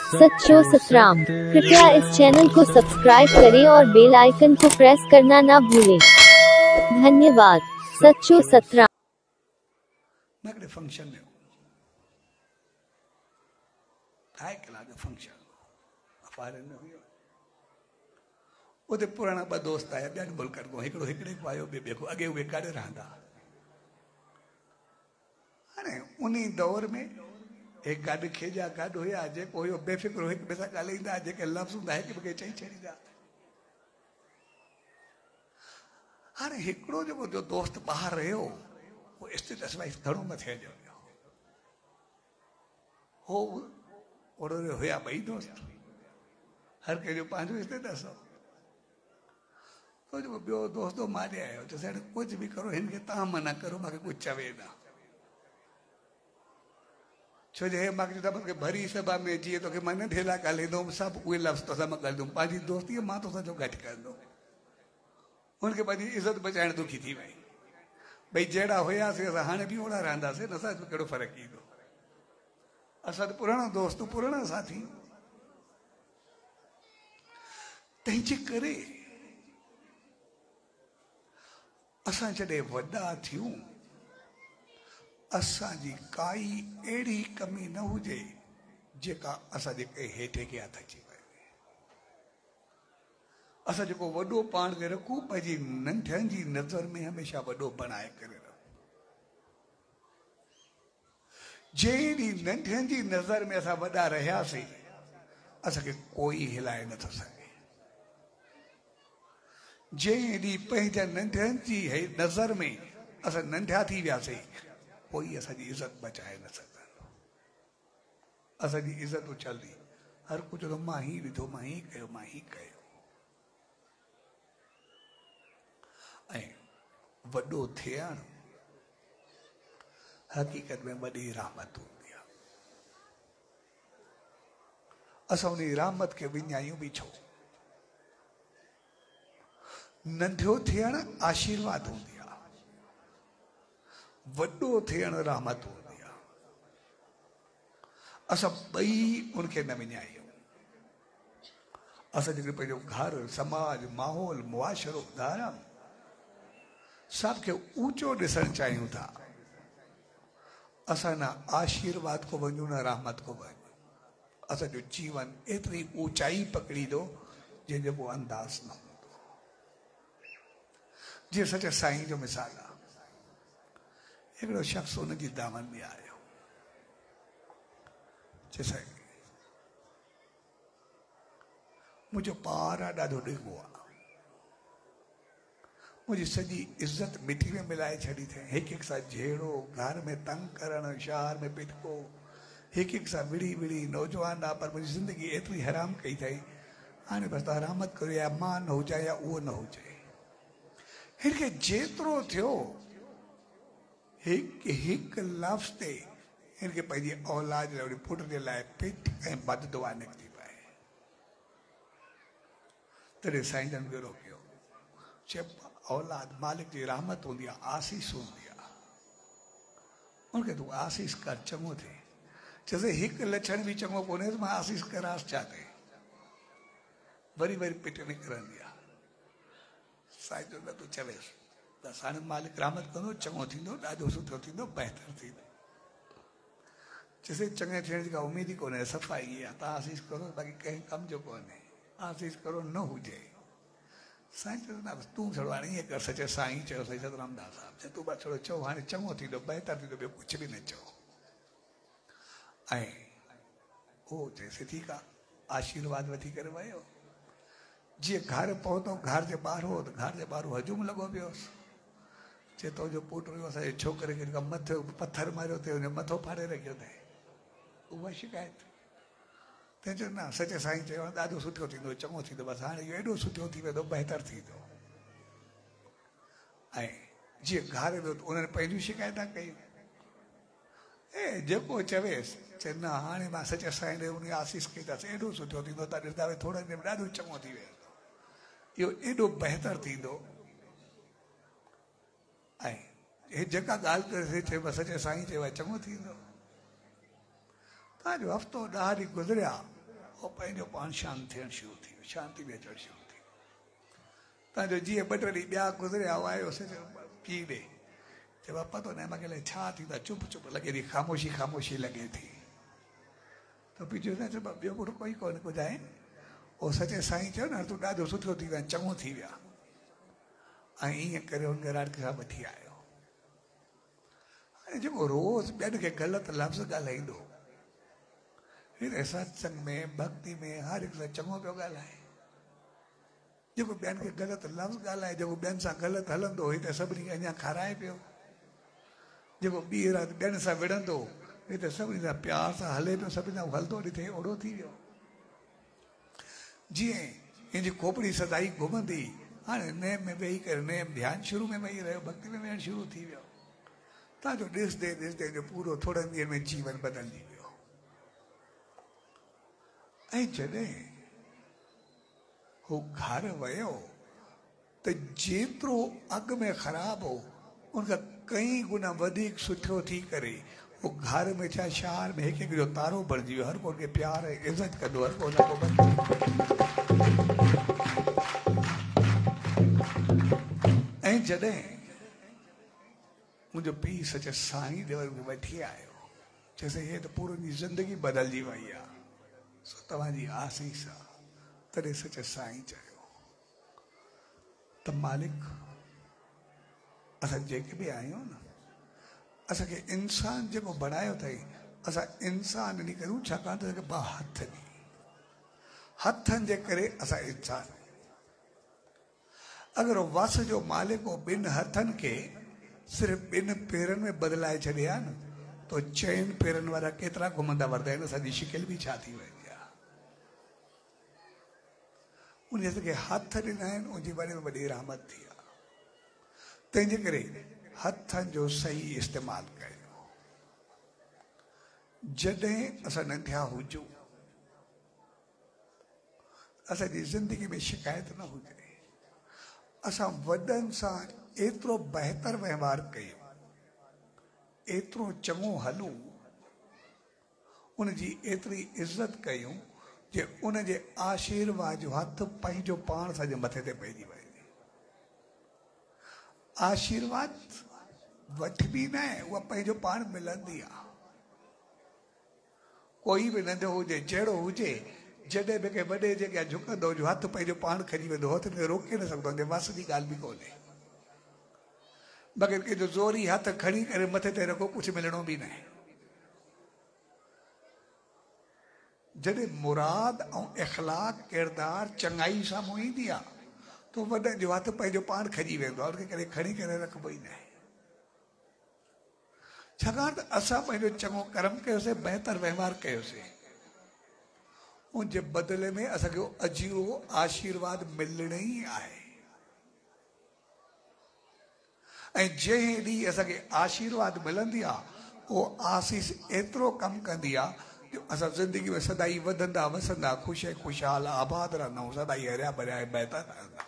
सच्चो सतराम। कृपया इस चैनल को सब्सक्राइब करें और बेल आइकन को प्रेस करना ना भूलें। धन्यवाद। सच्चो सतराम। नगड़े फंक्शन में हाय कलाक फंक्शन अफारे में हुयो उते पुराना बा दोस्त आया ॿियनि मुल्कनि खां हिकिड़ो हिकिड़े को आयो ॿिए को अॻे उहे काॾे रहंदा हाणे उन दौर में एक गाॾ खेजा गाॾ हुया जेको हुयो बेफ़िक्र हिक ॿिए सां ॻाल्हाईंदा जेके लफ़्ज़ हूंदा हिक ॿिए खे चई छॾींदा हाणे हिकिड़ो जेको जो दोस्त ॿाहिरि रहियो वो स्टेटस वाइज घणो मथे जो हो ओड़ो हुया ॿई दोस्त हर कंहिंजो पंहिंजो स्टेटस हो तो जो ॿियो दोस्त मारे आयो चयोसि हाणे कुझु बि करो हिन खे तव्हां मना करो मूंखे कुझु चवे न छो जो हे मूंखे चवंदा मूंखे भरी सभा में जीअं तोखे मां न ढेला ॻाल्हाईंदुमि सभु उहे लफ़्ज़ तोसां मां ॻाल्हाईंदुमि पंहिंजी दोस्तीअ मां तोसां जो घटि कंदुमि हुनखे पंहिंजी इज़त बचाइण दुखी थी वई भई जहिड़ा हुयासीं असां हाणे बि ओड़ा रहंदासीं न असांजो कहिड़ो फ़र्क़ु ईंदो असां त पुराणा दोस्त पुराणा साथी तंहिंजे करे असां जॾहिं वॾा थियूं असांजी काई अहिड़ी कमी न हुजे जेका असांजे कंहिं हेठे खे हथ अची पए असां जेको वॾो पाण खे रखूं पंहिंजी नंढनि जी नज़र में हमेशह वॾो बणाए करे रखूं जहिड़ी नंढनि जी नज़र में असां वॾा रहियासीं असांखे कोई हिलाए नथो सघे जहिड़ी पंहिंजा नंढनि जी नज़र में असां नंढा थी वियासीं कोई असांजी इज़त बचाए न सघंदो असांजी इज़त उछलंदी हर कुझु तो मां ही विधो मां ही कयो मां ही कयो ऐं वॾो थियण हक़ीक़त में वॾी रहमत हूंदी आहे असां उन रहमत खे विञायूं बि छो नंढो थियण आशीर्वाद हूंदी आहे वॾो थियण रहमत हूंदी आहे असां ॿई उनखे न विञायूं असां जेके पंहिंजो घर समाज माहौल मुआशरो धर्म सभ खे ऊंचो ॾिसणु चाहियूं था असां न आशीर्वाद को वञूं न रहमत को वञूं असांजो जीवन एतिरी ऊंचाई पकड़ींदो जंहिंजो को अंदाज़ न हूंदो जीअं सच साईं जो मिसाल आहे हिकिड़ो शख़्स हुन जी दामन में आयो चए साईं मुंहिंजो पार आहे ॾाढो ॾिघो आहे मुंहिंजी सॼी इज़त मिटी में मिलाए छॾी अथई हिकु हिकु सां जहिड़ो घर में तंग करणु शहर में पिटको हिकु हिकु सां विड़ी विड़ी नौजवान आहे पर मुंहिंजी ज़िंदगी एतिरी हराम कई अथई हाणे बसि तव्हां रहमत कयो या मां न हुजां या उहो न हुजे हिनखे जेतिरो थियो हिकु हिकु लफ़्ज़ ते हिनखे पंहिंजी औलाद जे पुट जे लाइ पिट ऐं बददुआ निकिती पए तॾहिं साईं जन ॿियो कयो चए औलाद मालिक जी रहमत हूंदी आहे आसीस हूंदी आहे उनखे तूं आसीस कर चङो थिए चइसि हिकु लछण बि चङो कोन्हे मां आसीस करांसि छा थिए वरी वरी पिट निकिरंदी आहे साईं जो न तूं चवेसि बसि हाणे मालिक रहमत कंदो चङो थींदो ॾाढो सुठो थींदो बहितर थींदो चइसि चङे थियण जी का उमेद ई कोन्हे सफ़ाई आहे तव्हां आसीस करो बाक़ी कंहिं कम जो कोन्हे आसीस करो न हुजे साईं चयो न बसि तूं थोरो हाणे ईअं कर सचे साईं चयो साईं सतरामदास साहिबु चए तूं बसि थोरो चओ हाणे चङो थींदो बहितर थींदो ॿियो कुझु बि न चओ ऐं उहो चएसि ठीकु आहे आशीर्वाद वठी करे वियो जीअं घर पहुतो घर जे ॿाहिरि हो त घर जे ॿाहिरि हजूम लॻो पियोसि चए तुंहिंजो पुटु हुयो असांजे छोकिरे खे मथे पथर मारियो अथई हुनजो मथो फाड़े रखियो अथई उहा शिकायत तंहिंजो न सचे साईं चयो ॾाढो सुठो थींदो चङो थींदो बसि हाणे इहो एॾो सुठो थी वेंदो बहितर थींदो ऐं जीअं घारे वियो त उन्हनि पंहिंजूं शिकायतां कयूं ए जेको चवेसि चए न हाणे मां सचे साईं ॾे उन आसीस कई अथसि एॾो सुठो थींदो तव्हां ॾिसंदा थोरे देरि में ॾाढो चङो थी वेंदो इहो एॾो बहितर थींदो ऐं हे जेका ॻाल्हि करे चए सचे साईं चयो आहे चङो थींदो तव्हांजो हफ़्तो 10 ॾींहं गुज़रिया वो पंहिंजो पाण शांति थियणु शुरू थी वियो, शांति में अचणु शुरू थी। तव्हांजो जीअं 2 टे ॾींहं ॿिया गुज़रिया आयोसीं पी ॾे चइबो आहे पतो न मूंखे लाइ छा थींदा, चुप चुप लॻे थी, ख़ामोशी ख़ामोशी लॻे थी। त पीछो न चइबो ॿियो पुटु कोई कोन ॿुधाए, ओ सचे साईं चयो न तूं ॾाढो सुठो थी विया, चङो थी विया। ऐं ईअं करे हुन रात खां वठी आयो। हाणे जेको रोज़ ॿियनि खे ग़लति लफ़्ज़ ॻाल्हाईंदो, हिन सत्संग में भक्ति में हर हिकु सां चङो पियो ॻाल्हाए। जेको ॿियनि खे ग़लति लफ़्ज़ ॻाल्हाए, जेको ॿियनि सां ग़लति हलंदो, हिते सभिनी खे अञा खाराए पियो। जेको ॿी राति ॿियनि सां विढ़ंदो, हिते सभिनी सां प्यार सां हले पियो, सभिनी सां हलंदो ॾिठे ओड़ो थी वियो। जीअं हिनजी खोपड़ी सदाई घुमंदी, हाणे नेम में वेही करे नेम ध्यानु शुरू में वेही रहियो, भक्ति में वेहणु शुरू थी वियो। तव्हांजो ॾिसंदे ॾिसंदे जो पूरो थोड़नि ॾींहंनि में जीवन बदिलजी वियो। ऐं जॾहिं हू घर वियो त जेतिरो अॻु में ख़राबु हो उनखां कई गुना वधीक सुठो थी करे वो घर में छा शहर में हिकु हिकु जो तारो बणिजी वियो। हर को उनखे प्यार ऐं इज़त कंदो, हर को ऐं जॾहिं मुंहिंजो पीउ सच साईं देवर खे वठी आयो, चइसि हे त पूरी ज़िंदगी बदिलजी वई आहे, सो तव्हांजी आसीस आहे। तॾहिं सच साईं चयो त मालिक असां जेके बि आहियूं न, असांखे इंसान जेको बणायो अथई, असां इंसान नी करूं छाकाणि त असांखे 2 हथ ॾी, हथनि जे करे असां इंसान। अगरि वस जो मालिक हो 2 हथनि खे सिर्फ़ु 2 पेरनि में बदिलाए छॾे हा न, तो 4 पेरनि वारा केतिरा घुमंदा वरंदा आहिनि, असांजी शिकिल बि छा थी वेंदी आहे। उन असांखे हथ ॾिना आहिनि, उनजी वॾे में वॾी रहमत थी आहे। तंहिंजे करे हथनि जो सही इस्तेमालु कयो। जॾहिं असां नंढा हुजूं, असांजी ज़िंदगी में शिकायत न हुजे, असां वॾनि सां एतिरो बहितर व्यवहार कयूं, एतिरो चङो हलूं, उनजी एतिरी इज़त कयूं जे उनजे आशीर्वाद जो हथ पंहिंजो पाण सॼे मथे ते पइजी वञे। आशीर्वाद वठबी न आहे, उहा पंहिंजो पाण मिलंदी आहे। कोई बि नंढो हुजे जहिड़ो हुजे, जॾहिं बि कंहिं वॾे जे अॻियां झुकंदो जो हथ पंहिंजो पाण खणी वेंदो, हथ खे रोके न सघंदो, वस जी ॻाल्हि बि कोन्हे। बग़ैर कंहिंजो ज़ोरी हथ खणी करे मथे ते रखो, कुझु मिलणो बि न आहे। जॾहिं मुराद ऐं इख़लाक़ किरदार चङाई साम्हूं ईंदी आहे, तो वॾनि जो हथ पंहिंजो पाण खणी वेंदो आहे, उनखे करे खणी करे रखबो ई न आहे। छाकाणि त असां पंहिंजो चङो कर्म कयोसीं, बहितर व्यवहार कयोसीं, उनजे बदिले में असांखे अजीरो आशीर्वाद मिलणो ई आहे। ऐं जंहिं ॾींहुं असांखे आशीर्वाद मिलंदी आहे, उहो आसीस एतिरो कमु कंदी आहे जो असां ज़िंदगी में सदाई वधंदा वसंदा, ख़ुशि खुशहाल आबाद रहंदा, सदाई हरिया भरिया बहितर रहंदा।